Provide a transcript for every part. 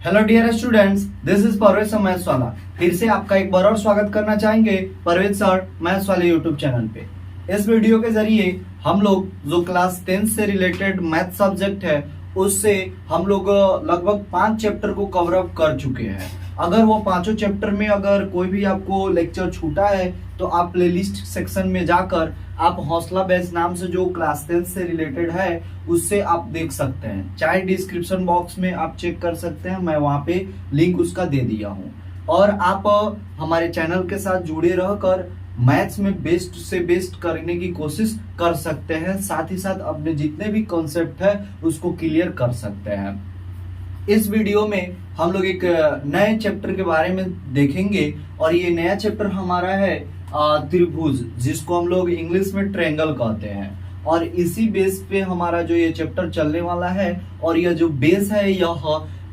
Hello dear students, this is Parvez maths वाला। फिर से आपका एक बार और स्वागत करना चाहेंगे परवेज सर मैथ्स वाले यूट्यूब चैनल पे। इस वीडियो के जरिए हम लोग जो क्लास 10 से रिलेटेड मैथ सब्जेक्ट है उससे हम लोग लगभग 5 चैप्टर को कवर अप कर चुके हैं। अगर वो पांचों चैप्टर में अगर कोई भी आपको लेक्चर छूटा है तो आप प्लेलिस्ट सेक्शन में जाकर आप हौसला बैच नाम से जो क्लास 10 से रिलेटेड है उससे आप देख सकते हैं। चाहे डिस्क्रिप्शन बॉक्स में आप चेक कर सकते हैं, मैं वहां पे लिंक उसका दे दिया हूं। और आप हमारे चैनल के साथ जुड़े रहकर मैथ्स में बेस्ट से बेस्ट करने की कोशिश कर सकते हैं, साथ ही साथ अपने जितने भी कॉन्सेप्ट है उसको क्लियर कर सकते हैं। इस वीडियो में हम लोग एक नए चैप्टर के बारे में देखेंगे और ये नया चैप्टर हमारा है त्रिभुज, जिसको हम लोग इंग्लिश में ट्रायंगल कहते हैं। और इसी बेस पे हमारा जो ये चैप्टर चलने वाला है और यह जो बेस है यह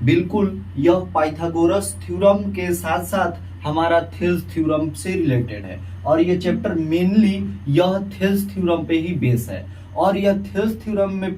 बिल्कुल यह पाइथागोरस थ्योरम के साथ साथ हमारा थेल्स थ्योरम से रिलेटेड है। और यह चैप्टर मेनली यह थेल्स थ्योरम पे ही बेस है। और यह थेल्स थ्योरम में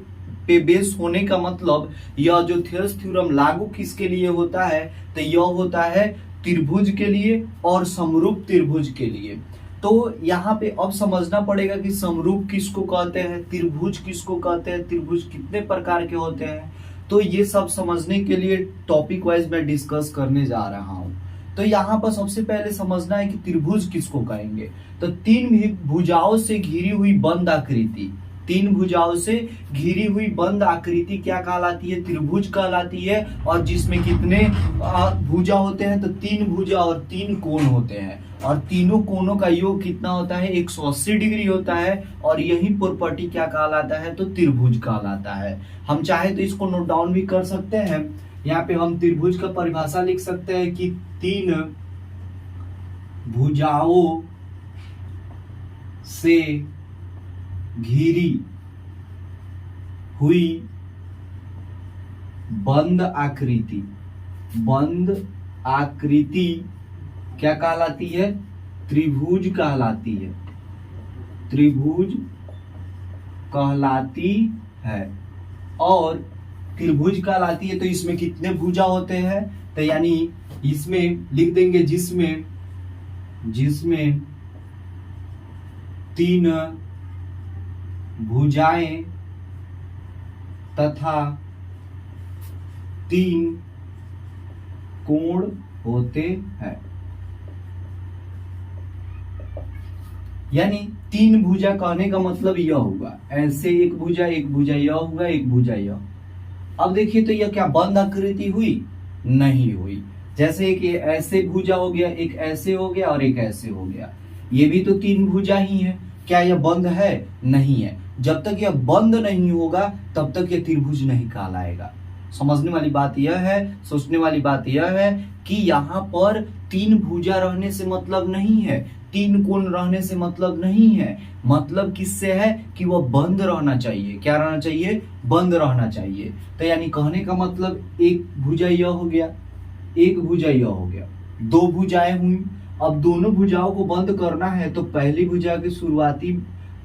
पे बेस होने का मतलब यह जो थेल्स थ्योरम लागू किसके लिए होता है, तो यह होता है त्रिभुज के लिए और समरूप त्रिभुज के लिए। तो यहाँ पे अब समझना पड़ेगा कि समरूप किसको कहते हैं, त्रिभुज किसको कहते हैं, त्रिभुज कितने प्रकार के होते हैं। तो ये सब समझने के लिए टॉपिक वाइज मैं डिस्कस करने जा रहा हूँ। तो यहाँ पर सबसे पहले समझना है कि त्रिभुज किसको कहेंगे। तो तीन भुजाओं से घिरी हुई बंद आकृति, तीन भुजाओं से घिरी हुई बंद आकृति क्या कहलाती है, त्रिभुज कहलाती है। और जिसमें कितने भुजा होते हैं, तो तीन भुजा और तीन कोण होते हैं। और तीनों कोणों का योग कितना होता है, 180 डिग्री होता है। और यही प्रॉपर्टी क्या कहलाता है, तो त्रिभुज कहलाता है। हम चाहे तो इसको नोट डाउन भी कर सकते हैं। यहाँ पे हम त्रिभुज का परिभाषा लिख सकते हैं कि तीन भुजाओं से घिरी हुई बंद आकृति, बंद आकृति क्या कहलाती है, त्रिभुज कहलाती है, त्रिभुज कहलाती है। और त्रिभुज कहलाती है तो इसमें कितने भुजा होते हैं, तो यानी इसमें लिख देंगे जिसमें तीन भुजाएं तथा तीन कोण होते हैं। यानी तीन भुजा कहने का मतलब यह होगा, ऐसे एक भुजा यह होगा, एक भुजा यह। अब देखिए तो यह क्या बंद आकृति हुई, नहीं हुई। जैसे कि ऐसे भुजा हो गया, एक ऐसे हो गया और एक ऐसे हो गया, ये भी तो तीन भुजा ही है। क्या यह बंद है, नहीं है। जब तक यह बंद नहीं होगा तब तक यह त्रिभुज नहीं कहलाएगा। समझने वाली बात यह है, सोचने वाली बात यह है कि यहाँ पर तीन भुजा रहने से मतलब नहीं है, तीन कोण रहने से मतलब नहीं है। मतलब किससे है कि वह बंद रहना चाहिए। क्या रहना चाहिए, बंद रहना चाहिए। तो यानी कहने का मतलब एक भुजा यह हो गया, एक भुजा यह हो गया, दो भुजाएं हुई। अब दोनों भुजाओं को बंद करना है तो पहली भुजा के शुरुआती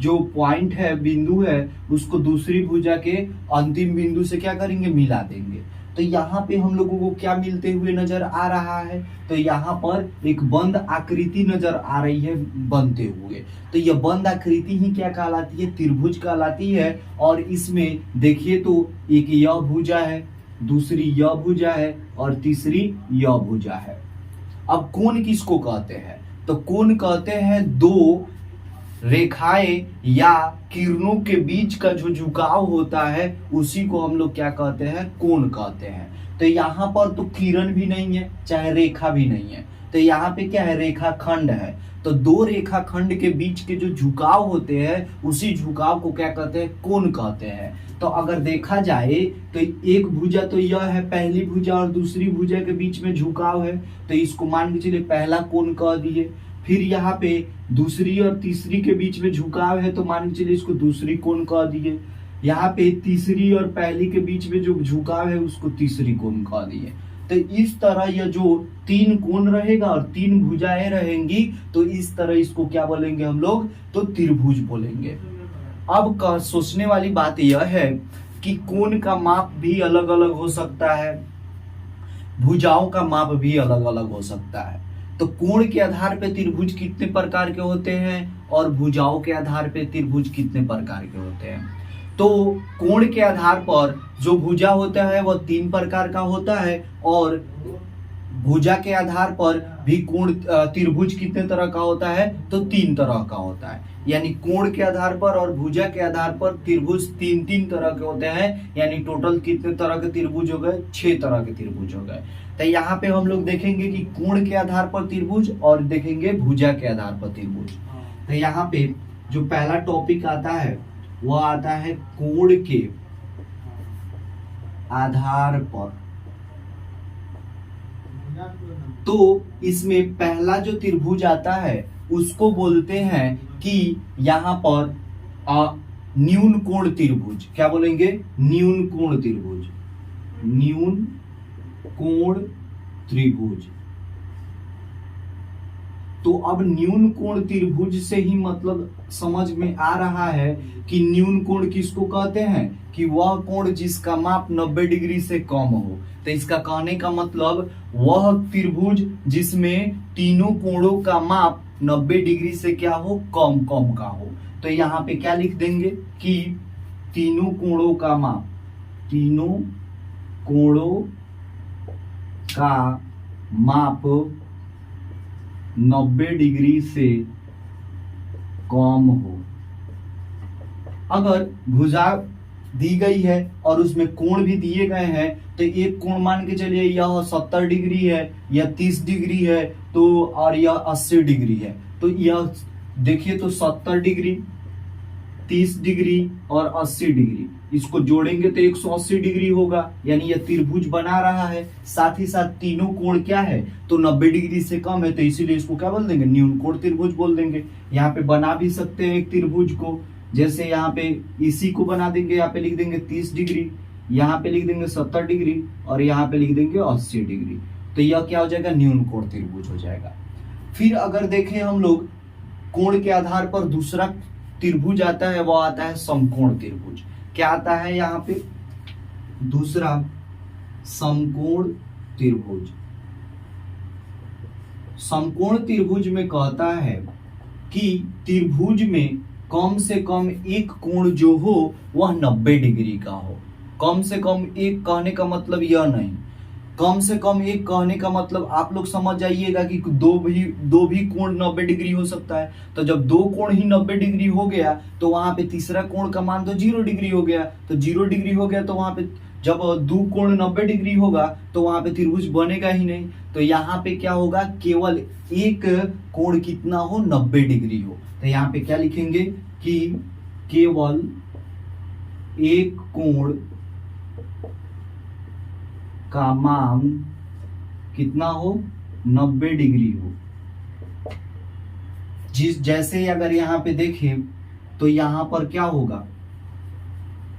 जो पॉइंट है, बिंदु है, उसको दूसरी भुजा के अंतिम बिंदु से क्या करेंगे, मिला देंगे। तो यहाँ पे हम लोगों को क्या मिलते हुए नजर आ रहा है, तो यहाँ पर एक बंद आकृति नजर आ रही है बनते हुए। तो यह बंद आकृति ही क्या कहलाती है, त्रिभुज कहलाती है। और इसमें देखिए तो एक यह भुजा है, दूसरी यह भुजा है और तीसरी यह भुजा है। अब कोण किसको कहते हैं, तो कोण कहते हैं दो रेखाएं या किरणों के बीच का जो झुकाव होता है उसी को हम लोग क्या कहते हैं, कोण कहते हैं। तो यहाँ पर तो किरण भी नहीं है, चाहे रेखा भी नहीं है, तो यहाँ पे क्या है, रेखा खंड है। तो दो रेखा खंड के बीच के जो झुकाव होते हैं उसी झुकाव को क्या कहते हैं, कोण कहते हैं। तो अगर देखा जाए तो एक भुजा तो यह है, पहली भुजा और दूसरी भुजा के बीच में झुकाव है, तो इसको मान के चलिए पहला कोण कह दिए। फिर यहाँ पे दूसरी और तीसरी के बीच में झुकाव है तो मान के चलिए इसको दूसरी कोण कह दिए। यहाँ पे तीसरी और पहली के बीच में जो झुकाव है उसको तीसरी कोण कह दिए। तो इस तरह यह जो तीन कोण रहेगा और तीन भुजाएं रहेंगी तो इस तरह इसको क्या बोलेंगे हम लोग, तो त्रिभुज बोलेंगे। अब सोचने वाली बात यह है कि कोण का माप भी अलग अलग हो सकता है। भुजाओं का माप भी अलग अलग हो सकता है। तो कोण के आधार पे त्रिभुज कितने प्रकार के होते हैं और भुजाओं के आधार पे त्रिभुज कितने प्रकार के होते हैं। तो कोण के आधार पर जो भुजा होता है वह 3 प्रकार का होता है और भुजा के आधार पर भी कोण त्रिभुज कितने तरह का होता है, तो 3 तरह का होता है। यानी कोण के आधार पर और भुजा के आधार पर त्रिभुज 3 तरह के होते हैं। यानी टोटल कितने तरह के त्रिभुज हो गए, 6 तरह के त्रिभुज हो गए। तो यहाँ पे हम लोग देखेंगे कि कोण के आधार पर त्रिभुज और देखेंगे भुजा के आधार पर त्रिभुज। तो यहाँ पे जो पहला टॉपिक आता है वह आता है कोण के आधार पर। तो इसमें पहला जो त्रिभुज आता है उसको बोलते हैं कि यहाँ पर न्यून कोण त्रिभुज। क्या बोलेंगे, न्यून कोण त्रिभुज, न्यून कोण त्रिभुज। तो अब न्यून कोण त्रिभुज से ही मतलब समझ में आ रहा है कि न्यून कोण किसको कहते हैं, कि वह कोण जिसका माप 90 डिग्री से कम हो। तो इसका कहने का मतलब वह त्रिभुज जिसमें तीनों कोणों का माप 90 डिग्री से क्या हो, कम कम का हो। तो यहाँ पे क्या लिख देंगे कि तीनों कोणों का माप, तीनों कोणों का माप 90 डिग्री से कम हो। अगर भुजा दी गई है और उसमें कोण भी दिए गए हैं, तो एक कोण मान के चलिए यह 70 डिग्री है, यह 30 डिग्री है, तो और यह 80 डिग्री है। तो यह देखिए तो 70 डिग्री, 30 डिग्री और 80 डिग्री, इसको जोड़ेंगे तो 180 डिग्री होगा। यानी यह त्रिभुज बना रहा है। साथ ही साथ तीनों कोण क्या है, तो 90 डिग्री से कम है, तो इसीलिए इसको क्या बोल देंगे, न्यून कोण त्रिभुज बोल देंगे। यहाँ पे बना भी सकते हैं एक त्रिभुज को, जैसे यहाँ पे इसी को बना देंगे, यहाँ पे लिख देंगे 30 डिग्री, यहाँ पे लिख देंगे 70 डिग्री और यहाँ पे लिख देंगे 80 डिग्री। तो यह क्या हो जाएगा, न्यून कोण त्रिभुज हो जाएगा। फिर अगर देखें हम लोग कोण के आधार पर दूसरा त्रिभुज आता है, वह आता है समकोण त्रिभुज। क्या आता है यहाँ पे, दूसरा समकोण त्रिभुज। समकोण त्रिभुज में कहता है कि त्रिभुज में कम से कम एक कोण जो हो वह 90 डिग्री का हो। कम से कम एक कहने का मतलब यह नहीं, कम से कम एक कहने का मतलब आप लोग समझ जाइएगा कि दो भी कोण 90 डिग्री हो सकता है। तो जब दो कोण ही 90 डिग्री हो गया तो वहां पे तीसरा कोण का मान तो 0 डिग्री हो गया। तो 0 डिग्री हो गया तो वहां पे जब दो कोण 90 डिग्री होगा तो वहां पे त्रिभुज बनेगा ही नहीं। तो यहाँ पे क्या होगा, केवल एक कोण कितना हो, 90 डिग्री हो। तो यहाँ पे क्या लिखेंगे कि केवल एक कोण का मान कितना हो, 90 डिग्री हो। जैसे अगर यहाँ पे देखें तो यहाँ पर क्या होगा,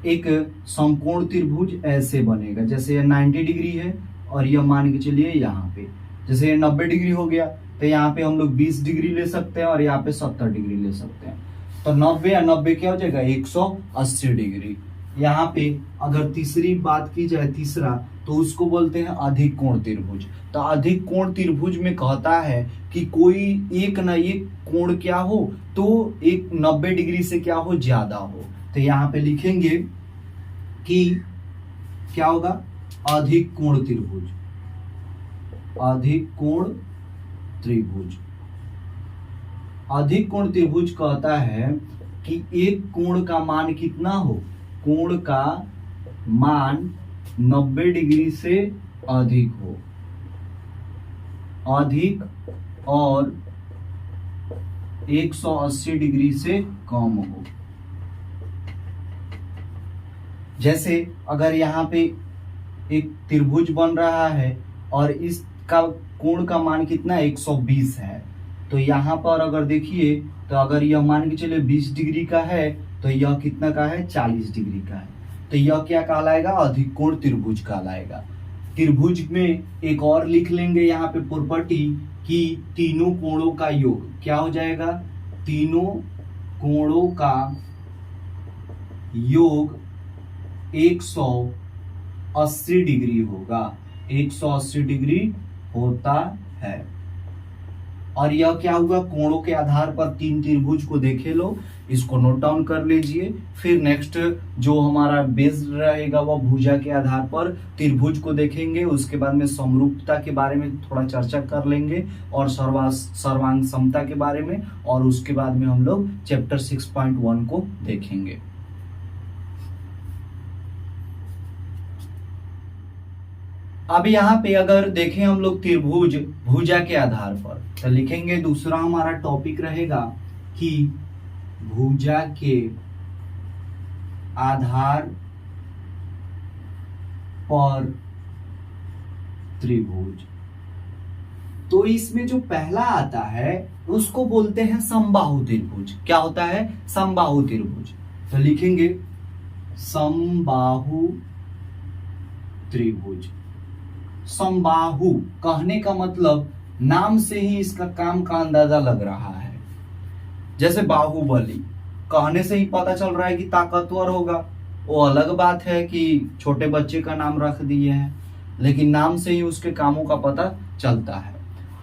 एक समकोण त्रिभुज ऐसे बनेगा। जैसे ये 90 डिग्री है और यह मान के चलिए यहाँ पे जैसे ये 90 डिग्री हो गया, तो यहाँ पे हम लोग 20 डिग्री ले सकते हैं और यहाँ पे 70 डिग्री ले सकते हैं। तो 90 या 90 क्या हो जाएगा, 180 डिग्री। यहाँ पे अगर तीसरी बात की जाए, तीसरा, तो उसको बोलते हैं अधिक कोण त्रिभुज। तो अधिक कोण त्रिभुज में कहता है कि कोई एक न एक कोण क्या हो, तो एक 90 डिग्री से क्या हो, ज्यादा हो। तो यहाँ पे लिखेंगे कि क्या होगा, अधिक कोण त्रिभुज, अधिक कोण त्रिभुज। अधिक कोण त्रिभुज कहता है कि एक कोण का मान कितना हो, कोण का मान 90 डिग्री से अधिक हो, अधिक और 180 डिग्री से कम हो। जैसे अगर यहाँ पे एक त्रिभुज बन रहा है और इसका कोण का मान कितना, 120 है। तो यहाँ पर अगर देखिए तो अगर यह मान के चलिए 20 डिग्री का है तो यह कितना का है, 40 डिग्री का है। तो यह क्या कहलाएगा, अधिक कोण त्रिभुज कहलाएगा। त्रिभुज में एक और लिख लेंगे यहाँ पे प्रॉपर्टी कि तीनों कोणों का योग क्या हो जाएगा, तीनों कोणों का योग 180 डिग्री होगा। 180 डिग्री होता है। और यह क्या हुआ, कोणों के आधार पर तीन त्रिभुज को देखे लो, इसको नोट डाउन कर लीजिए। फिर नेक्स्ट जो हमारा बेस रहेगा वह भुजा के आधार पर त्रिभुज को देखेंगे। उसके बाद में समरूपता के बारे में थोड़ा चर्चा कर लेंगे और सर्वांग समता के बारे में, और उसके बाद में हम लोग चैप्टर 6.1 को देखेंगे। अब यहाँ पे अगर देखें हम लोग त्रिभुज भुजा के आधार पर, तो लिखेंगे दूसरा हमारा टॉपिक रहेगा कि भुजा के आधार पर त्रिभुज। तो इसमें जो पहला आता है उसको बोलते हैं समबाहु त्रिभुज। क्या होता है, समबाहु त्रिभुज। तो लिखेंगे समबाहु त्रिभुज। समबाहु कहने का मतलब नाम से ही इसका काम का अंदाजा लग रहा है। जैसे बाहुबली कहने से ही पता चल रहा है कि ताकतवर होगा। वो अलग बात है कि छोटे बच्चे का नाम रख दिए हैं, लेकिन नाम से ही उसके कामों का पता चलता है।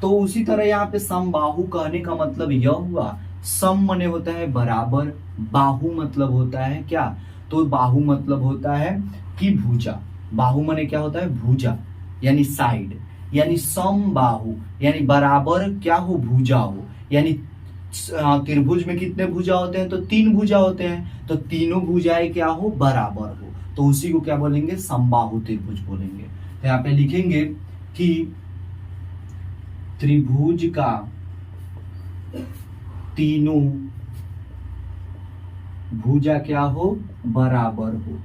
तो उसी तरह यहाँ पे समबाहु कहने का मतलब यह हुआ, सम मने होता है बराबर, बाहु मतलब होता है क्या, तो बाहु मतलब होता है कि भुजा। बाहु मने क्या होता है, भुजा यानी साइड, यानी समबाहु यानी बराबर क्या हो, भुजा हो। यानी त्रिभुज में कितने भुजा होते हैं, तो तीन भुजा होते हैं, तो तीनों भुजाएं क्या हो, बराबर हो। तो उसी को क्या बोलेंगे, समबाहु त्रिभुज बोलेंगे। तो यहाँ पे लिखेंगे कि त्रिभुज का तीनों भुजा क्या हो, बराबर हो।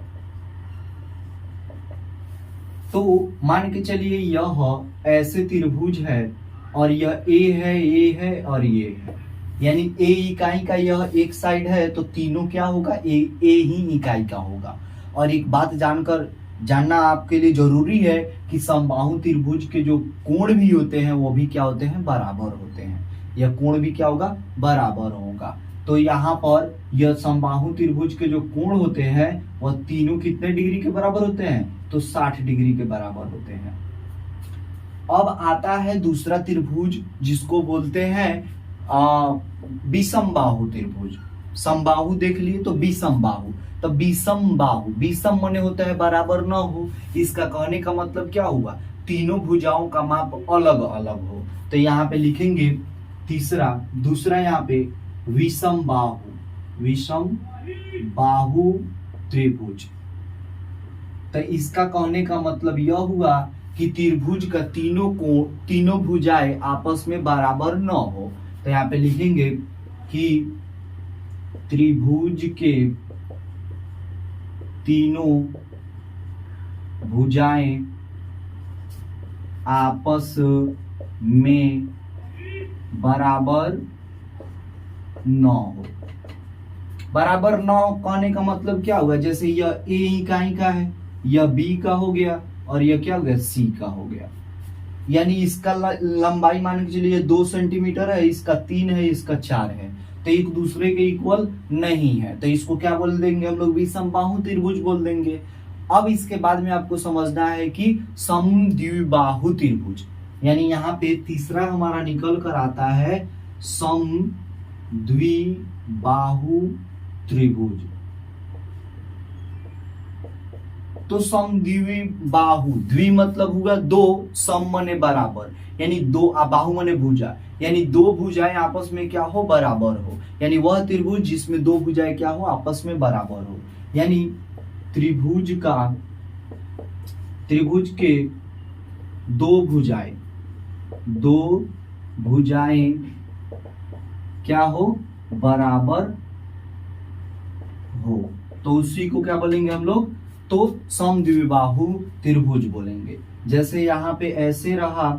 तो मान के चलिए यह ऐसे त्रिभुज है और यह ए है और ये है, यानी ए इकाई का यह एक साइड है, तो तीनों क्या होगा, ए ही इकाई का होगा। और एक बात जानना आपके लिए जरूरी है कि समबाहु त्रिभुज के जो कोण भी होते हैं वो भी क्या होते हैं, बराबर होते हैं। यह कोण भी क्या होगा, बराबर होगा। तो यहाँ पर यह समबाहु त्रिभुज के जो कोण होते हैं वह तीनों कितने डिग्री के बराबर होते हैं, तो 60 डिग्री के बराबर होते हैं। अब आता है दूसरा त्रिभुज जिसको बोलते हैं विषमबाहु त्रिभुज। समबाहु देख लिए तो विषमबाहु, तो विषमबाहु, विषम माने होता है बराबर न हो। इसका कहने का मतलब क्या हुआ, तीनों भुजाओं का माप अलग अलग हो। तो यहाँ पे लिखेंगे दूसरा यहाँ पे विषम बाहु त्रिभुज। तो इसका कहने का मतलब यह हुआ कि त्रिभुज का तीनों भुजाएं आपस में बराबर न हो। तो यहाँ पे लिखेंगे कि त्रिभुज के तीनों भुजाएं आपस में बराबर न हो। बराबर न कहने का मतलब क्या हुआ, जैसे यह ए इकाई का है, यह बी का हो गया और यह क्या हो गया, सी का हो गया। यानी इसका लंबाई मान के चलिए 2 सेंटीमीटर है, इसका 3 है, इसका 4 है, तो एक दूसरे के इक्वल नहीं है। तो इसको क्या बोल देंगे हम लोग, विषमबाहु त्रिभुज बोल देंगे। अब इसके बाद में आपको समझना है कि समद्विबाहु त्रिभुज, यानी यहाँ पे तीसरा हमारा निकल कर आता है समद्विबाहु त्रिभुज। तो समद्विबाहु, द्वि मतलब हुआ दो, सम मने बराबर, यानी दो, बाहु मने भुजा, यानी दो भुजाएं आपस में क्या हो, बराबर हो। यानी वह त्रिभुज जिसमें दो भुजाएं क्या हो, आपस में बराबर हो। यानी त्रिभुज के दो भुजाएं क्या हो, बराबर हो। तो उसी को क्या बोलेंगे हम लोग, तो समद्विबाहु त्रिभुज बोलेंगे। जैसे यहाँ पे ऐसे रहा,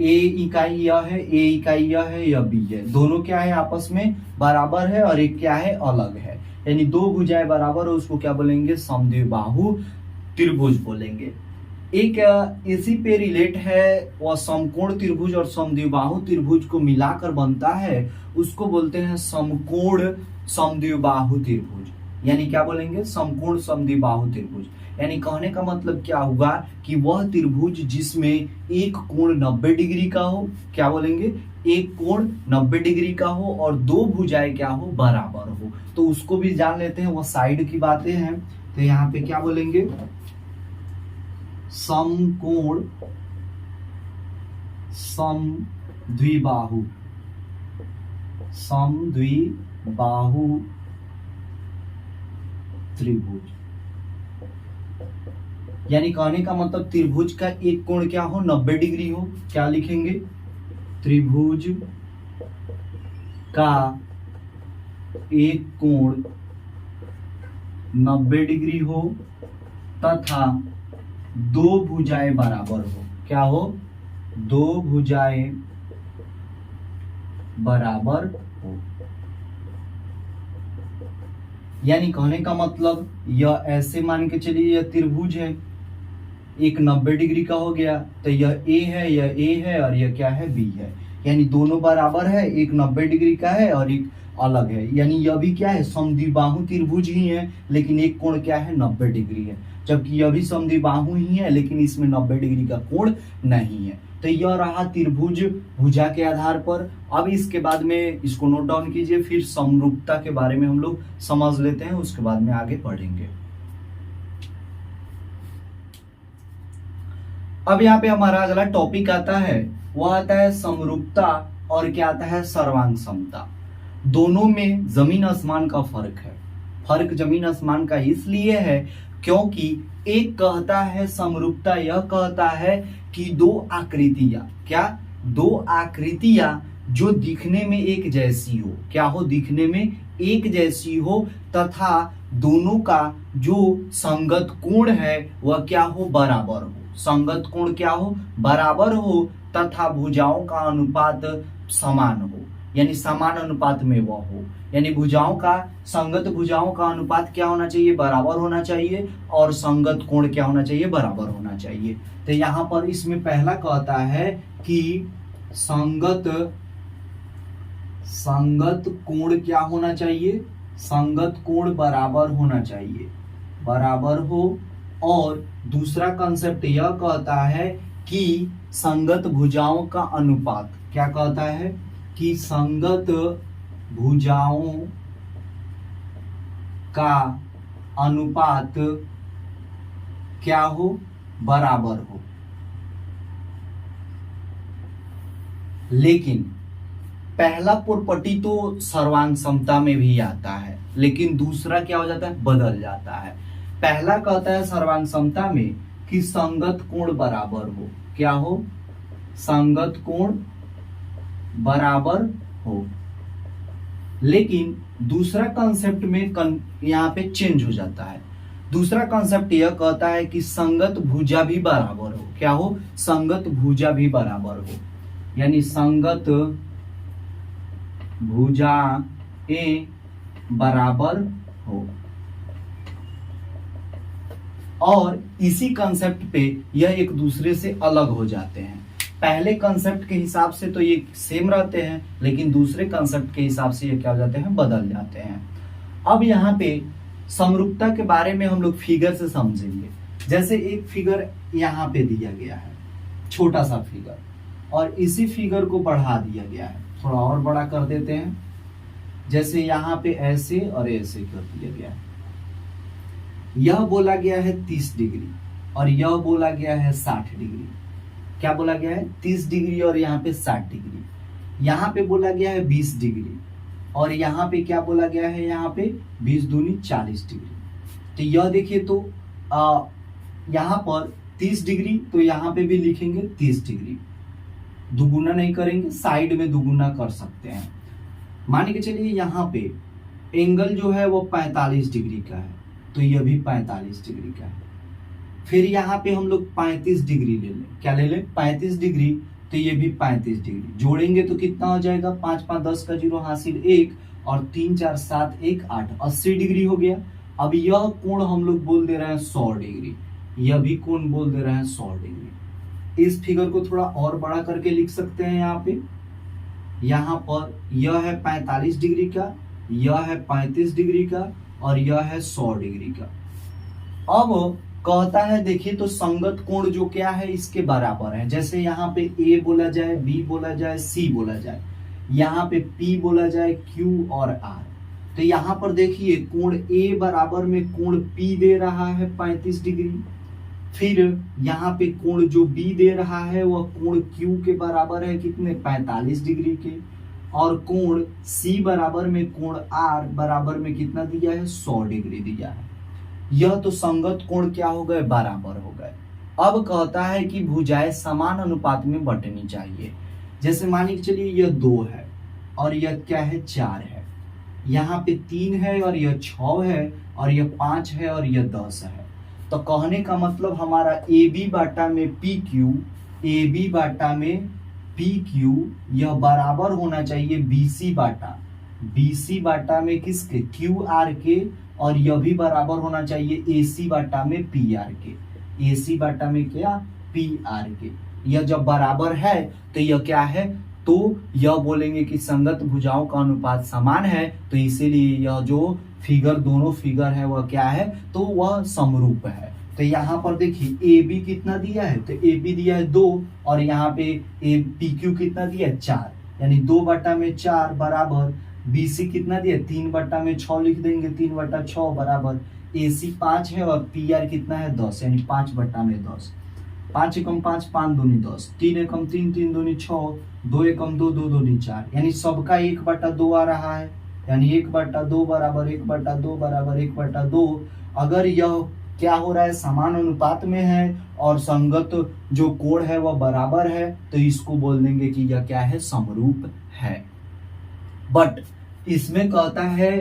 ए इकाई यह है, ए इकाई यह है, यह बी है, दोनों क्या है, आपस में बराबर है, और एक क्या है, अलग है। यानी दो भुजाएं बराबर हो, उसको क्या बोलेंगे, समद्विबाहु त्रिभुज बोलेंगे। एक इसी पे रिलेट है, वह समकोण त्रिभुज और समद्विबाहु त्रिभुज को मिलाकर बनता है, उसको बोलते हैं समकोण समद्विबाहु त्रिभुज। यानी क्या बोलेंगे, समकोण समद्विबाहु त्रिभुज। यानी कहने का मतलब क्या हुआ कि वह त्रिभुज जिसमें एक कोण 90 डिग्री का हो, क्या बोलेंगे, एक कोण 90 डिग्री का हो और दो भुजाएं क्या हो, बराबर हो। तो उसको भी जान लेते हैं, वो साइड की बातें हैं। तो यहाँ पे क्या बोलेंगे, समकोण समद्विबाहु, समद्विबाहु त्रिभुज। यानी कहने का मतलब त्रिभुज का एक कोण क्या हो, 90 डिग्री हो। क्या लिखेंगे, त्रिभुज का एक कोण 90 डिग्री हो तथा दो भुजाएं बराबर हो। क्या हो, दो भुजाएं बराबर हो। यानी कहने का मतलब यह ऐसे मान के चलिए, यह त्रिभुज है, एक 90 डिग्री का हो गया, तो यह ए है, यह ए है और यह क्या है, बी है। यानी दोनों बराबर है, एक 90 डिग्री का है और एक अलग है। यानी यह भी क्या है, समद्विबाहु त्रिभुज ही है, लेकिन एक कोण क्या है, 90 डिग्री है। जबकि यह भी समद्विबाहु ही है, लेकिन इसमें 90 डिग्री का कोण नहीं है। तो यह रहा त्रिभुज भुजा के आधार पर। अब इसके बाद में इसको नोट डाउन कीजिए, फिर समरूपता के बारे में हम लोग समझ लेते हैं, उसके बाद में आगे बढ़ेंगे। अब यहाँ पे हमारा अगला टॉपिक आता है, वह आता है समरूपता और क्या आता है, सर्वांग समता। दोनों में जमीन आसमान का फर्क है। फर्क जमीन आसमान का इसलिए है क्योंकि एक कहता है समरूपता, यह कहता है कि दो आकृतियां, क्या, दो आकृतियां जो दिखने में एक जैसी हो, क्या हो, दिखने में एक जैसी हो, तथा दोनों का जो संगत कोण है वह क्या हो, बराबर हो। संगत कोण क्या हो, बराबर हो, तथा भुजाओं का अनुपात समान हो, यानी समान अनुपात में वह हो। यानी भुजाओं का, संगत भुजाओं का अनुपात क्या होना चाहिए, बराबर होना चाहिए, और संगत कोण क्या होना चाहिए, बराबर होना चाहिए। तो यहां पर इसमें पहला कहता है कि संगत कोण क्या होना चाहिए, संगत कोण बराबर होना चाहिए, बराबर हो। और दूसरा कंसेप्ट यह कहता है कि संगत भुजाओं का अनुपात, क्या कहता है कि संगत भुजाओं का अनुपात क्या हो, बराबर हो। लेकिन पहला प्रॉपर्टी तो सर्वांग समता में भी आता है, लेकिन दूसरा क्या हो जाता है, बदल जाता है। पहला कहता है सर्वांग समता में कि संगत कोण बराबर हो, क्या हो, संगत कोण बराबर हो। लेकिन दूसरा कंसेप्ट में यहाँ पे चेंज हो जाता है। दूसरा कंसेप्ट यह कहता है कि संगत भुजा भी बराबर हो, क्या हो, संगत भुजा भी बराबर हो। यानी संगत भुजा ए बराबर हो। और इसी कंसेप्ट पे यह एक दूसरे से अलग हो जाते हैं। पहले कंसेप्ट के हिसाब से तो ये सेम रहते हैं, लेकिन दूसरे कंसेप्ट के हिसाब से ये क्या हो जाते हैं, बदल जाते हैं। अब यहाँ पे समरूपता के बारे में हम लोग फिगर से समझेंगे। जैसे एक फिगर यहाँ पे दिया गया है, छोटा सा फिगर, और इसी फिगर को बढ़ा दिया गया है, थोड़ा और बड़ा कर देते हैं। जैसे यहाँ पे ऐसे और ऐसे कर दिया गया है। यह बोला गया है 30 डिग्री और यह बोला गया है 60 डिग्री। क्या बोला गया है, 30 डिग्री और यहाँ पे 60 डिग्री। यहाँ पे बोला गया है 20 डिग्री और यहाँ पे क्या बोला गया है, यहाँ पे 20 दूनी 40 डिग्री। तो यह देखिए, तो यहाँ पर 30 डिग्री, तो यहाँ पे भी लिखेंगे 30 डिग्री। दुगुना नहीं करेंगे, साइड में दुगुना कर सकते हैं। मान के चलिए यहाँ पे एंगल जो है वो 45 डिग्री का है, तो यह भी 45 डिग्री का है। फिर यहाँ पे हम लोग 35 डिग्री ले लें, क्या ले लें, 35 डिग्री, तो ये भी 35 डिग्री। जोड़ेंगे तो कितना हो जाएगा, 5 5 10 का 0 हासिल 1 और 3 4 7 1 8, 80 डिग्री हो गया। अब यह कोण हम लोग बोल दे रहे हैं 100 डिग्री, यह भी कोण बोल दे रहे हैं 100 डिग्री। इस फिगर को थोड़ा और बड़ा करके लिख सकते हैं। यहाँ पे, यहाँ पर यह है 45 डिग्री का, यह है 35 डिग्री का और यह है 100 डिग्री का। अब कहता है देखिए तो संगत कोण जो क्या है इसके बराबर है। जैसे यहाँ पे ए बोला जाए, बी बोला जाए, सी बोला जाए, यहाँ पे पी बोला जाए, क्यू और आर। तो यहाँ पर देखिए कोण ए बराबर में कोण पी दे रहा है 35 डिग्री। फिर यहाँ पे कोण जो बी दे रहा है वह कोण क्यू के बराबर है कितने 45 डिग्री के। और कोण सी बराबर में कोण आर बराबर में कितना दिया है 100 डिग्री दिया है। यह तो संगत कोण क्या हो गए बराबर हो गए। अब कहता है कि भुजाएं समान अनुपात में बंटनी चाहिए। जैसे मान के चलिए यह 2 है और यह क्या है 4 है, यहाँ पे 3 है और यह 6 है और यह 5 है और यह 10 है। तो कहने का मतलब हमारा ए बी बाटा में पी क्यू, ए बी बाटा में पी क्यू यह बराबर होना चाहिए बीसी बाटा, बीसी बाटा में किसके क्यू आर के, और यह भी बराबर होना चाहिए एसी बाटा में पी आर के, एसी बाटा में क्या पी आर के। यह जब बराबर है तो यह क्या है, तो यह बोलेंगे कि संगत भुजाओं का अनुपात समान है, तो इसीलिए यह जो फिगर दोनों फिगर है वह क्या है, तो वह समरूप है। तो यहाँ पर देखिए ए बी कितना दिया है, तो ए बी दिया है 2 और यहाँ पे ए पी क्यू कितना दिया है 4, यानी 2 बटा में 4 बराबर बी सी कितना दिया 3 बटा में 6 लिख देंगे 3 बटा 6 बराबर ए सी 5 है और पी आर कितना है 10, यानी 5 बटा में 10। 5 एकम 5, 5 दूनी 10, 3 एकम 3, 3 दूनी 6, 2 एकम 2, 2 दूनी 4, यानी सबका 1 बटा 2 आ रहा है, यानी 1 बटा 2 बराबर 1 बटा 2 बराबर 1 बटा 2। अगर यह क्या हो रहा है समान अनुपात में है और संगत जो कोण है वह बराबर है, तो इसको बोल देंगे कि यह क्या है समरूप है। बट इसमें कहता है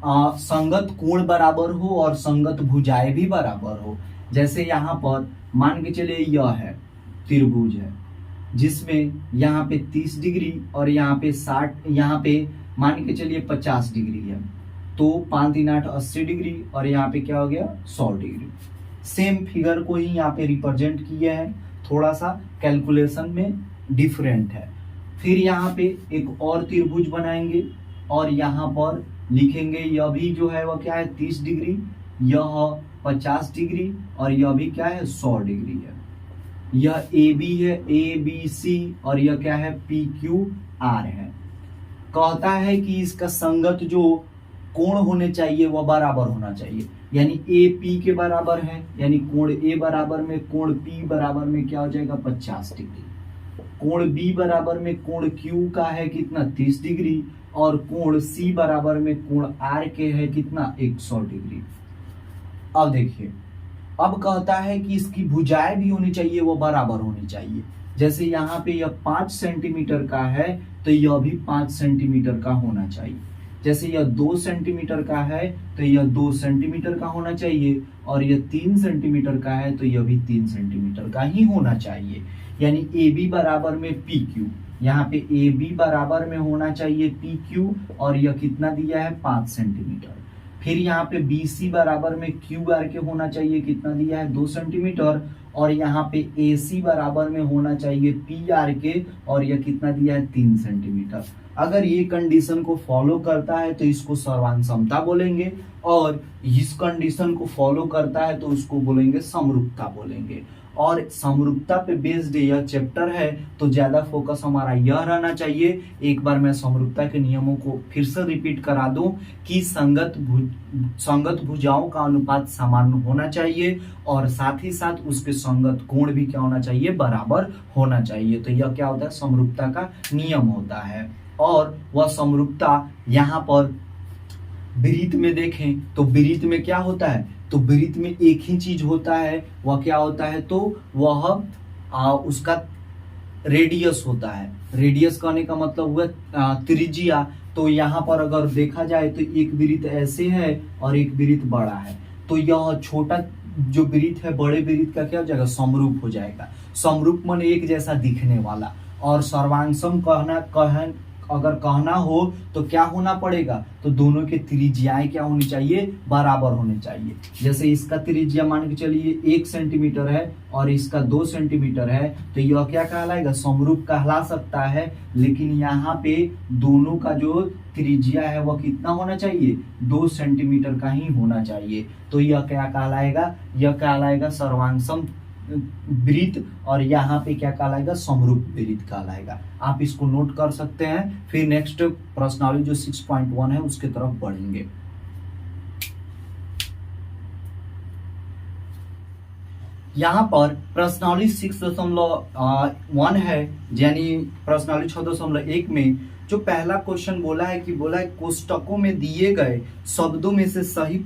संगत कोण बराबर हो और संगत भुजाएं भी बराबर हो। जैसे यहाँ पर मान के चलिए यह है त्रिभुज है जिसमें यहाँ पे 30 डिग्री और यहाँ पे 60, यहाँ पे मान के चलिए 50 डिग्री है, तो 5 3 8 80 डिग्री और यहाँ पे क्या हो गया 100 डिग्री। सेम फिगर को ही यहाँ पे रिप्रेजेंट किए हैं, थोड़ा सा कैलकुलेशन में डिफरेंट है। फिर यहाँ पे एक और त्रिभुज बनाएंगे और यहाँ पर लिखेंगे यह भी जो है वह क्या है 30 डिग्री, यह 50 डिग्री और यह भी क्या है 100 डिग्री है। यह ए बी है, ए बी सी, और यह क्या है पी क्यू आर है। कहता है कि इसका संगत जो कोण होने चाहिए वह बराबर होना चाहिए, यानी ए पी के बराबर है, यानी कोण ए बराबर में कोण पी बराबर में क्या हो जाएगा 50 डिग्री। कोण बी बराबर में कोण क्यू का है कितना 30 डिग्री और कोण सी बराबर में कोण आर के है कितना 100 डिग्री। अब देखिए, अब कहता है कि इसकी भुजाएं भी होनी चाहिए वो बराबर होनी चाहिए। जैसे यहाँ पे यह 5 सेंटीमीटर का है तो यह भी 5 सेंटीमीटर का होना चाहिए। जैसे यह 2 सेंटीमीटर का है तो यह 2 सेंटीमीटर का होना चाहिए, और यह 3 सेंटीमीटर का है तो यह भी 3 सेंटीमीटर का ही होना चाहिए। यानी ए बी बराबर में पी क्यू, यहाँ पे ए बी बराबर में होना चाहिए पी क्यू और यह कितना दिया है 5 सेंटीमीटर। फिर यहाँ पे बी सी बराबर में क्यू आर के होना चाहिए कितना दिया है 2 सेंटीमीटर, और यहाँ पे ए सी बराबर में होना चाहिए पी आर के और यह कितना दिया है 3 सेंटीमीटर। अगर ये कंडीशन को फॉलो करता है तो इसको सर्वांग समता बोलेंगे, और इस कंडीशन को फॉलो करता है तो उसको बोलेंगे समरूपता बोलेंगे। और समरूपता पे बेस्ड यह चैप्टर है तो ज्यादा फोकस हमारा यह रहना चाहिए। एक बार मैं समरूपता के नियमों को फिर से रिपीट करा दूं कि संगत भुजाओं का अनुपात समान होना चाहिए और साथ ही साथ उसके संगत कोण भी क्या होना चाहिए बराबर होना चाहिए। तो यह क्या होता है समरूपता का नियम होता है। और वह समरूपता यहाँ पर वृत्त में देखें तो वृत्त में क्या होता है, तो वृत्त में एक ही चीज होता है, वह क्या होता है तो वह उसका रेडियस होता है। रेडियस कहने का मतलब हुआ त्रिज्या। तो यहाँ पर अगर देखा जाए तो एक वृत्त ऐसे है और एक वृत्त बड़ा है, तो यह छोटा जो वृत्त है बड़े वृत्त का क्या हो जाएगा समरूप हो जाएगा। समरूप मन एक जैसा दिखने वाला। और सर्वांगसम अगर कहना हो तो क्या होना पड़ेगा, तो दोनों के त्रिज्याएं क्या होनी चाहिए, बराबर होने चाहिए। जैसे इसका त्रिज्या मान के चलिए 1 सेंटीमीटर है और इसका 2 सेंटीमीटर है, तो यह क्या कहलाएगा, समरूप कहला सकता है। लेकिन यहाँ पे दोनों का जो त्रिज्या है वह कितना होना चाहिए, 2 सेंटीमीटर का ही होना चाहिए। तो यह क्या कहलाएगा, यह कहलाएगा सर्वांग वृत्त, और यहाँ पे क्या कहलाएगा, समरूप वृत्त कहलाएगा। आप इसको नोट कर सकते हैं। फिर नेक्स्ट प्रश्नावली जो 6.1 है उसके तरफ बढ़ेंगे। यहाँ पर प्रश्नावली 6.1 है, यानी प्रश्नावली 6.1 में जो पहला क्वेश्चन बोला है कि बोला है कोष्टकों में दिए गए शब्दों में से सही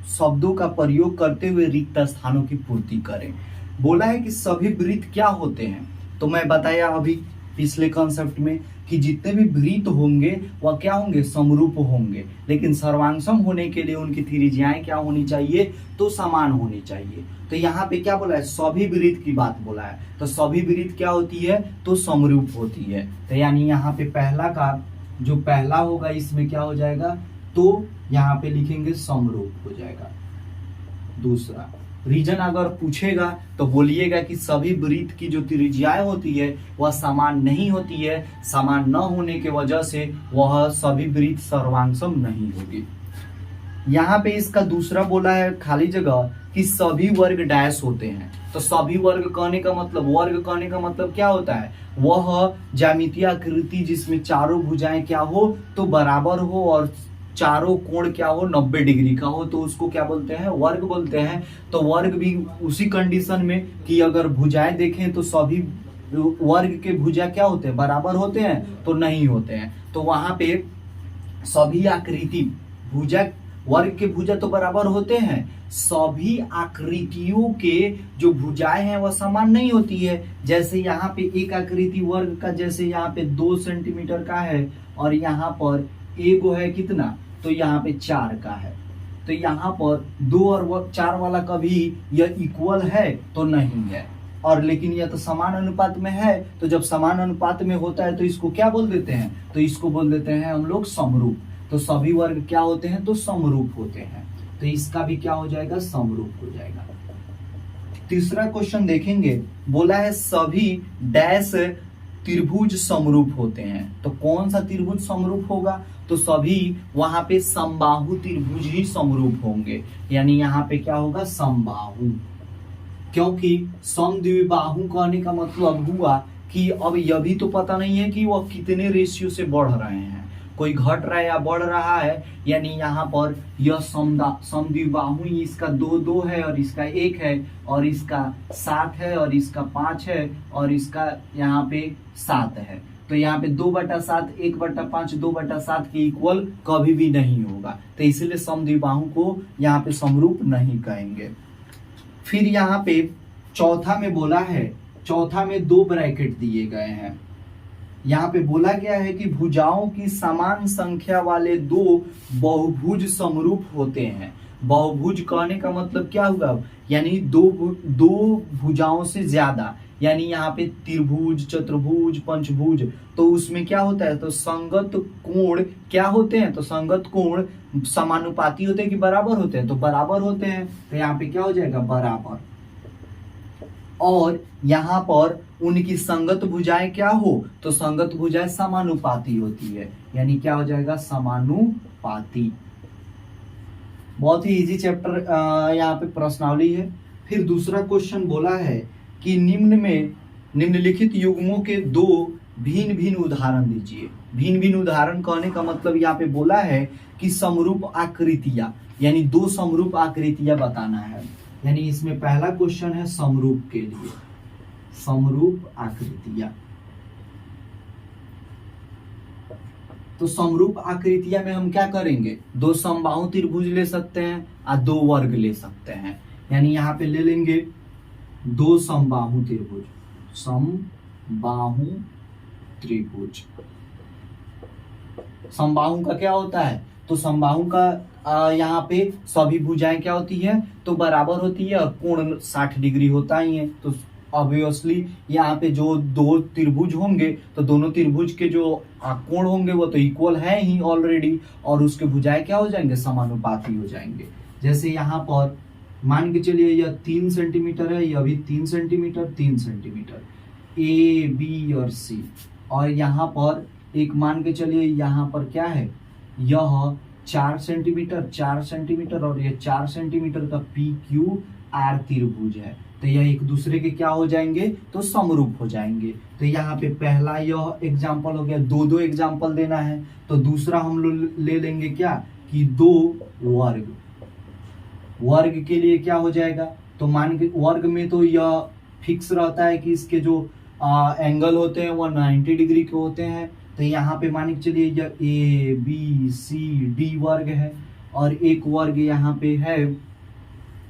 शब्दों का प्रयोग करते हुए रिक्त स्थानों की पूर्ति करें। बोला है कि सभी वृत्त क्या होते हैं, तो मैं बताया अभी पिछले कॉन्सेप्ट में कि जितने भी वृत्त होंगे वह क्या होंगे, समरूप होंगे। लेकिन सर्वांगसम होने के लिए उनकी त्रिज्याएं क्या होनी चाहिए, तो समान होनी चाहिए। तो यहाँ पे क्या बोला है, सभी वृत्त की बात बोला है। तो सभी वृत्त क्या होती है, तो समरूप होती है। तो यानी यहाँ पे पहला का जो पहला होगा इसमें क्या हो जाएगा, तो यहाँ पे लिखेंगे समरूप हो जाएगा। दूसरा रीजन अगर पूछेगा तो बोलिएगा कि सभी वृत्त की जो त्रिज्याएं होती है वह समान नहीं होती है, समान न होने के वजह से वह सभी वृत्त सर्वांगसम नहीं होगी। यहाँ पे इसका दूसरा बोला है खाली जगह कि सभी वर्ग डैश होते हैं। तो सभी वर्ग कहने का मतलब, वर्ग कहने का मतलब क्या होता है, वह ज्यामितीय आकृति जिसमें चारों भुजाएं क्या हो, तो बराबर हो और चारों कोण क्या हो, 90 डिग्री का हो, तो उसको क्या बोलते हैं, वर्ग बोलते हैं। तो वर्ग भी उसी कंडीशन में कि अगर भुजाएं देखें तो सभी वर्ग के भुजा क्या होते हैं, बराबर होते हैं, तो नहीं होते हैं। तो वहां पे सभी आकृति भुजा, वर्ग के भुजा तो बराबर होते हैं, सभी आकृतियों के जो भुजाएं हैं वह समान नहीं होती है। जैसे यहाँ पे एक आकृति वर्ग का, जैसे यहाँ पे 2 सेंटीमीटर का है और यहाँ पर एगो है कितना, तो यहाँ पे 4 का है। तो यहाँ पर 2 और 4 वाला कभी यह इक्वल है तो नहीं है, और लेकिन यह तो समान अनुपात में है। तो जब समान अनुपात में होता है तो इसको क्या बोल देते हैं, तो इसको बोल देते हैं हम लोग समरूप। तो सभी वर्ग क्या होते हैं, तो समरूप होते हैं। तो इसका भी क्या हो जाएगा, समरूप हो जाएगा। तीसरा क्वेश्चन देखेंगे, बोला है सभी डैश त्रिभुज समरूप होते हैं। तो कौन सा त्रिभुज समरूप होगा, तो सभी वहां पे समबाहु त्रिभुज ही समरूप होंगे। यानी यहाँ पे क्या होगा, समबाहु, क्योंकि समद्विबाहु कहने का मतलब हुआ कि अब यह भी तो पता नहीं है कि वह कितने रेशियो से बढ़ रहे हैं, कोई घट रहा है या बढ़ रहा है। यानी यहाँ पर यह समद्विबाहु, इसका 2 है और इसका 1 है और इसका 7 है और इसका 5 है और इसका यहाँ पे 7 है। तो यहाँ पे 2/7, 1/5, 2/7 के इक्वल कभी भी नहीं होगा। तो इसलिए समद्विबाहु को यहाँ पे समरूप नहीं कहेंगे। फिर यहाँ पे चौथा में बोला है, चौथा में 2 ब्रैकेट दिए गए हैं। यहाँ पे बोला गया है कि भुजाओं की समान संख्या वाले 2 बहुभुज समरूप होते हैं। बहुभुज कहने का मतलब क्या हुआ, यानी दो भुजाओं से ज्यादा, यानी यहाँ पे त्रिभुज, चतुर्भुज, पंचभुज, तो उसमें क्या होता है, तो संगत कोण क्या होते हैं, तो संगत कोण समानुपाती होते हैं कि बराबर होते हैं, तो बराबर होते हैं। तो यहाँ पे क्या हो जाएगा, बराबर। और यहाँ पर उनकी संगत भुजाएं क्या हो, तो संगत भुजाएं समानुपाती होती है, यानी क्या हो जाएगा, समानुपाती। बहुत ही इजी चैप्टर यहाँ पे प्रश्नावली है। फिर दूसरा क्वेश्चन बोला है कि निम्नलिखित युग्मों के 2 भिन्न भिन्न उदाहरण दीजिए। भिन्न भिन्न उदाहरण कहने का मतलब यहाँ पे बोला है कि समरूप आकृतियां, यानी 2 समरूप आकृतियां बताना है। यानी इसमें पहला क्वेश्चन है समरूप के लिए, समरूप आकृतियां। तो समरूप आकृतियां में हम क्या करेंगे, 2 समबाहु त्रिभुज ले सकते हैं और 2 वर्ग ले सकते हैं। यानी यहाँ पे ले लेंगे 2 समबाहु त्रिभुज, समबाहु त्रिभुज। समबाहु का क्या होता है, तो समबाहु का यहाँ पे सभी भुजाएं क्या होती है, तो बराबर होती है और कोण 60 डिग्री होता ही है। तो ऑब्वियसली यहाँ पे जो दो त्रिभुज होंगे तो दोनों त्रिभुज के जो कोण होंगे वो तो इक्वल है ही ऑलरेडी, और उसके भुजाएं क्या हो जाएंगे, समानुपाती हो जाएंगे। जैसे यहाँ पर मान के चलिए यह 3 सेंटीमीटर है, यह भी 3 सेंटीमीटर 3 सेंटीमीटर, ए बी और सी, और यहाँ पर एक मान के चलिए यहाँ पर क्या है, यह 4 सेंटीमीटर 4 सेंटीमीटर और यह 4 सेंटीमीटर का पी क्यू आर त्रिभुज है। तो यह एक दूसरे के क्या हो जाएंगे, तो समरूप हो जाएंगे। तो यहाँ पे पहला यह एग्जाम्पल हो गया, दो एग्जाम्पल देना है। तो दूसरा हम लोग ले लेंगे क्या कि 2 वर्ग, वर्ग के लिए क्या हो जाएगा, तो मान के वर्ग में तो यह फिक्स रहता है कि इसके जो एंगल होते हैं वह 90 डिग्री के होते हैं। तो यहाँ पे मान के चलिए यह ए बी सी डी वर्ग है, और एक वर्ग यहाँ पे है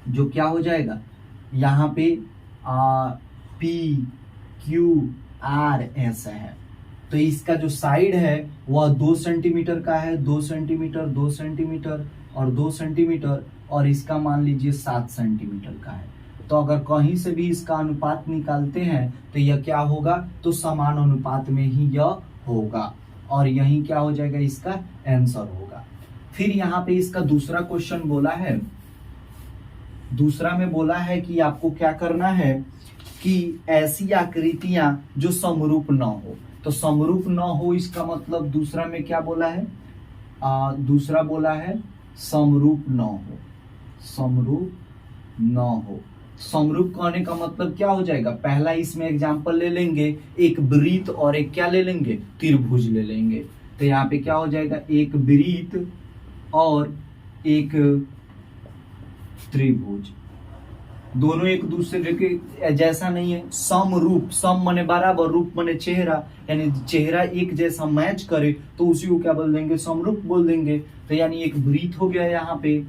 जो क्या हो जाएगा, यहाँ पे पी क्यू आर एस है। तो इसका जो साइड है वह 2 सेंटीमीटर का है, 2 सेंटीमीटर 2 सेंटीमीटर और 2 सेंटीमीटर, और इसका मान लीजिए 7 सेंटीमीटर का है। तो अगर कहीं से भी इसका अनुपात निकालते हैं तो यह क्या होगा, तो समान अनुपात में ही यह होगा, और यही क्या हो जाएगा, इसका आंसर होगा। फिर यहाँ पे इसका दूसरा क्वेश्चन बोला है, दूसरा में बोला है कि आपको क्या करना है कि ऐसी आकृतियां जो समरूप न हो। तो समरूप न हो इसका मतलब दूसरा में क्या बोला है, दूसरा बोला है समरूप न हो, समरूप न हो। समरूप कहने का मतलब क्या हो जाएगा, पहला इसमें एग्जांपल ले लेंगे, एक वृत्त और एक क्या ले लेंगे, त्रिभुज ले लेंगे। तो यहाँ पे क्या हो जाएगा, एक वृत्त और एक त्रिभुज, दोनों एक दूसरे के जैसा नहीं है। समरूप, सम माने बराबर, रूप माने चेहरा, यानी चेहरा एक जैसा मैच करे तो उसी को क्या बोल देंगे, समरूप बोल देंगे। तो यानी एक वृत्त हो गया यहाँ पे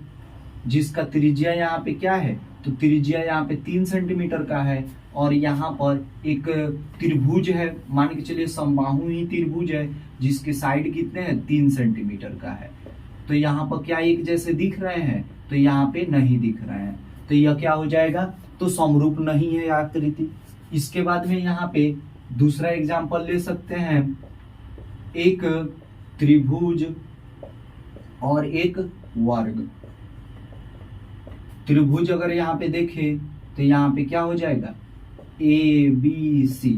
जिसका त्रिज्या यहाँ पे क्या है, तो त्रिज्या यहाँ पे 3 सेंटीमीटर का है, और यहाँ पर एक त्रिभुज है, मान के चलिए समबाहु ही त्रिभुज है जिसके साइड कितने हैं, 3 सेंटीमीटर का है। तो यहाँ पर क्या एक जैसे दिख रहे हैं, तो यहाँ पे नहीं दिख रहे हैं, तो यह क्या हो जाएगा, तो समरूप नहीं है आकृति। इसके बाद में यहाँ पे दूसरा एग्जांपल ले सकते हैं, एक त्रिभुज और एक वर्ग। त्रिभुज अगर यहाँ पे देखें तो यहाँ पे क्या हो जाएगा, ए बी सी,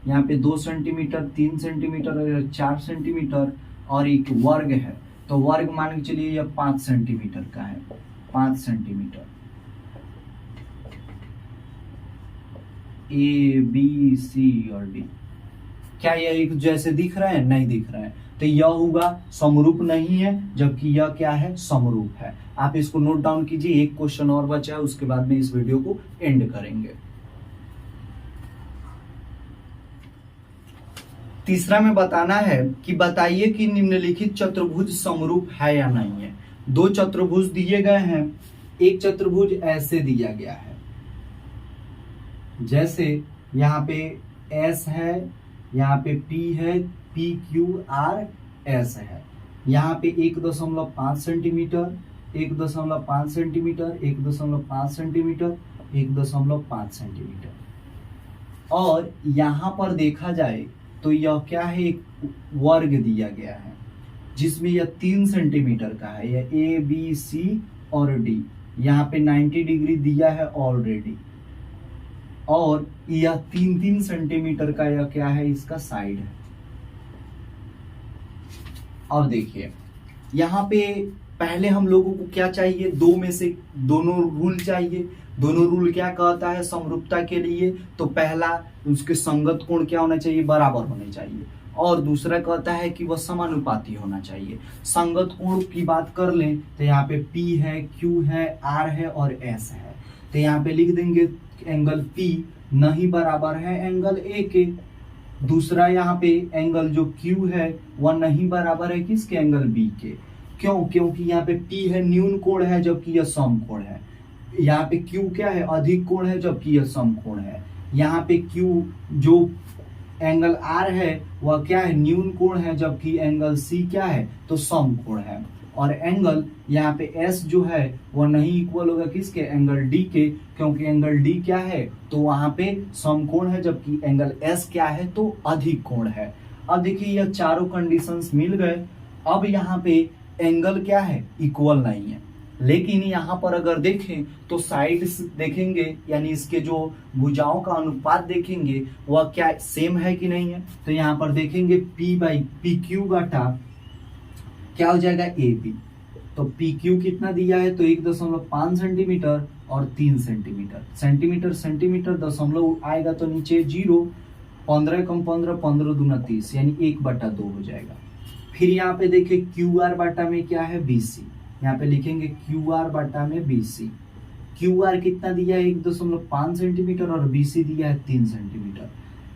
यहाँ पे 2 सेंटीमीटर 3 सेंटीमीटर और 4 सेंटीमीटर, और एक वर्ग है। तो वर्ग मान के चलिए यह 5 सेंटीमीटर का है, 5 सेंटीमीटर, ए बी सी और डी। क्या यह एक जैसे दिख रहे हैं, नहीं दिख रहे हैं, तो यह होगा समरूप नहीं है, जबकि यह क्या है, समरूप है। आप इसको नोट डाउन कीजिए, एक क्वेश्चन और बचा है, उसके बाद में इस वीडियो को एंड करेंगे। तीसरा में बताना है कि बताइए कि निम्नलिखित चतुर्भुज समरूप है या नहीं है। 2 चतुर्भुज दिए गए हैं, एक चतुर्भुज ऐसे दिया गया है, जैसे यहाँ पे S है, यहाँ पे P है, पी क्यू आर एस है, यहाँ पे 1.5 सेंटीमीटर 1.5 सेंटीमीटर 1.5 सेंटीमीटर 1.5 सेंटीमीटर, और यहाँ पर देखा जाए तो यह क्या है, एक वर्ग दिया गया है जिसमें यह 3 सेंटीमीटर का है, यह ए बी सी और डी, यहाँ पे 90 डिग्री दिया है ऑलरेडी, और यह 3-3 सेंटीमीटर का यह क्या है, इसका साइड है। अब देखिए यहाँ पे पहले हम लोगों को क्या चाहिए, दो में से दोनों रूल चाहिए। दोनों रूल क्या कहता है समरूपता के लिए, तो पहला उसके संगत कोण क्या होना चाहिए, बराबर होने चाहिए, और दूसरा कहता है कि वह समानुपाती होना चाहिए। संगत कोण की बात कर लें तो यहाँ पे P है, Q है, R है और S है। तो यहाँ पे लिख देंगे एंगल P नहीं बराबर है एंगल A के। दूसरा यहाँ पे एंगल जो Q है वह नहीं बराबर है किसके, एंगल B के। क्यों, क्योंकि यहाँ पे P है न्यून कोण है जबकि यह सम कोण है। यहाँ पे Q क्या है, अधिक कोण है जबकि यह सम कोण है। यहाँ पे Q जो एंगल R है वह क्या है, न्यून कोण है, जबकि एंगल C क्या है, तो सम कोण है। और एंगल यहाँ पे एस जो है वो नहीं इक्वल होगा किसके, एंगल डी के, क्योंकि एंगल डी क्या है तो वहां पे समकोण है, जबकि एंगल एस क्या है तो अधिक कोण है। अब देखिए यह चारों कंडीशंस मिल गए। अब यहाँ पे एंगल क्या है, इक्वल नहीं है, लेकिन यहाँ पर अगर देखें तो साइड्स देखेंगे, यानी इसके जो भुजाओं का अनुपात देखेंगे वह क्या सेम है कि नहीं है। तो यहाँ पर देखेंगे P बाई पी क्यू बटा क्या हो जाएगा AB। तो PQ कितना दिया है तो 1.5 सेंटीमीटर और 3 सेंटीमीटर, सेंटीमीटर सेंटीमीटर दशमलव आएगा तो नीचे 0, 15 कम 15, 15 दूना 30, यानी 1/2 हो जाएगा। फिर यहाँ पे देखिए QR बाटा में क्या है BC, यहाँ पे लिखेंगे QR बाटा में BC। QR कितना दिया है 1.5 सेंटीमीटर और BC दिया है 3 सेंटीमीटर।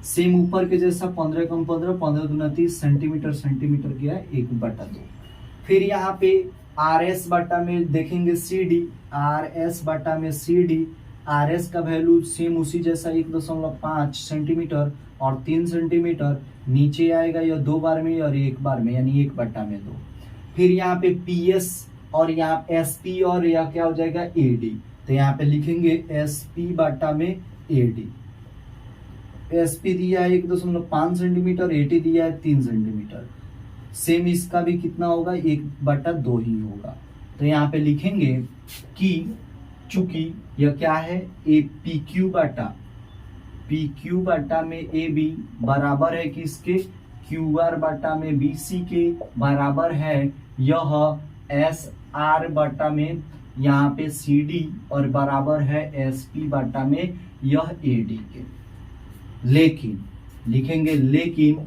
सेम ऊपर के जैसा 15 कम 15, 15 दूना 30, सेंटीमीटर सेंटीमीटर किया है 1/2। फिर यहाँ पे RS बाटा में देखेंगे CD, RS बाटा में CD, RS का वैल्यू सेम उसी जैसा 1.5 सेंटीमीटर और 3 सेंटीमीटर, नीचे आएगा यह 2 बार में और 1 बार में, यानी 1/2। फिर यहाँ पे PS और यहाँ SP और यह क्या हो जाएगा AD, तो यहाँ पे लिखेंगे SP बाटा में AD। SP दिया है 1.5 सेंटीमीटर, AD दिया है 3 सेंटीमीटर, सेम इसका भी कितना होगा 1/2 ही होगा। तो यहाँ पे लिखेंगे कि चूंकि यह क्या है PQ बाटा में AB बराबर है कि इसके QR बाटा में BC के बराबर है यह SR बाटा में यहाँ पे CD और बराबर है SP बाटा में यह AD के। लेकिन लिखेंगे लेकिन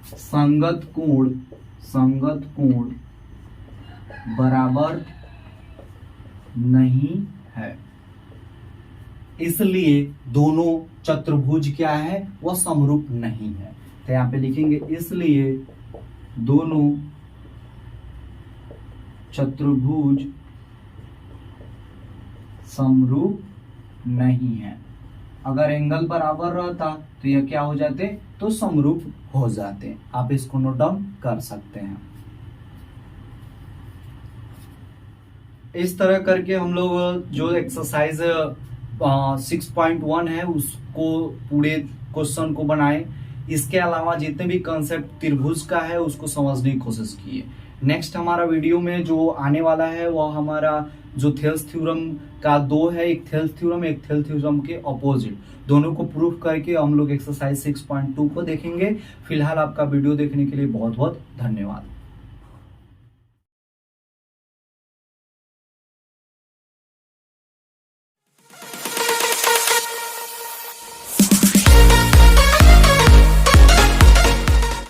संगत कोण बराबर नहीं है, इसलिए दोनों चतुर्भुज क्या है वह समरूप नहीं है। तो यहाँ पे लिखेंगे इसलिए दोनों चतुर्भुज समरूप नहीं है। अगर एंगल बराबर रहता तो यह क्या हो जाते तो समरूप हो जाते। आप इसको नोट डाउन कर सकते हैं। इस तरह करके हम लोग जो एक्सरसाइज 6.1 है उसको पूरे क्वेश्चन को बनाए। इसके अलावा जितने भी कंसेप्ट त्रिभुज का है उसको समझने की कोशिश किए। नेक्स्ट हमारा वीडियो में जो आने वाला है वह हमारा जो थेल्स थ्योरम का 2 है, एक थेल्स थ्योरम एक थेल्स थ्योरम के अपोजिट, दोनों को प्रूफ करके हम लोग एक्सरसाइज 6.2 को देखेंगे। फिलहाल आपका वीडियो देखने के लिए बहुत बहुत धन्यवाद।